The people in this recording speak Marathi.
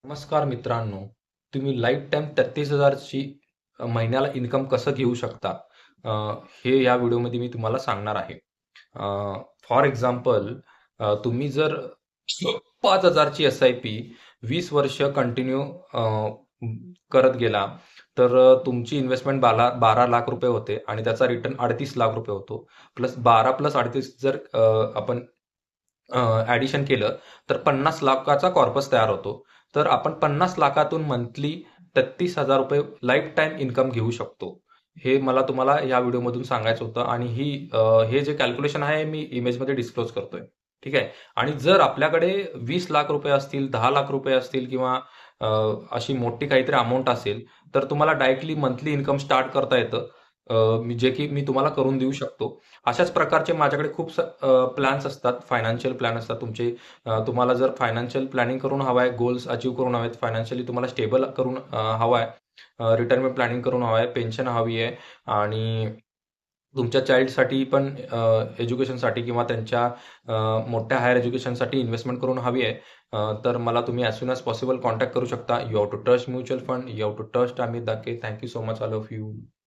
नमस्कार मित्रांनो, तुम्ही लाईफ टाईम 33,000ची महिन्याला इन्कम कसं घेऊ शकता? अ, हे या व्हिडिओमध्ये मी तुम्हाला सांगणार आहे. फॉर एक्झाम्पल, तुम्ही जर 5,000ची एस-आय-पी 20 वर्ष कंटिन्यू करत गेला, तर तुमची इन्व्हेस्टमेंट 12 लाख रुपये होते आणि त्याचा रिटर्न 38 लाख रुपये होतो. प्लस 12 प्लस 38 जर आपण ॲडिशन केलं तर 50 लाखाचा कॉर्पस तयार होतो. तर आपण 50 लाखातून मंथली 33,000 रुपये लाईफ टाईम इन्कम घेऊ शकतो. हे मला तुम्हाला या व्हिडिओमधून सांगायचं होतं आणि हे जे कॅल्क्युलेशन आहे मी इमेजमध्ये डिस्क्लोज करतोय. ठीक आहे. आणि जर आपल्याकडे 20 लाख रुपये असतील, 10 लाख रुपये असतील किंवा अ, अशी मोठी काहीतरी अमाऊंट असेल, तर तुम्हाला डायरेक्टली मंथली इन्कम स्टार्ट करता येतं. जे की मी तुम्हाला करून देऊ शकतो. अशाच प्रकारचे माझ्याकडे खूप प्लॅन्स असतात, फायनान्शियल प्लॅन असतात तुमचे. तुम्हाला जर फायनान्शियल प्लॅनिंग करून हवं आहे, गोल्स अचीव्ह करून हवेत, फायनान्शियली तुम्हाला स्टेबल करून हवं आहे, रिटायरमेंट प्लॅनिंग करून हवं आहे, पेन्शन हवी आहे आणि तुमच्या चाइल्डसाठी पण एज्युकेशनसाठी किंवा त्यांच्या मोठ्या हायर एज्युकेशनसाठी इन्व्हेस्टमेंट करून हवी आहे. तर मला तुम्ही as soon as possible contact करू शकता. You have to trust mutual fund, you have to trust Amit Dake. Thank you so much all of you.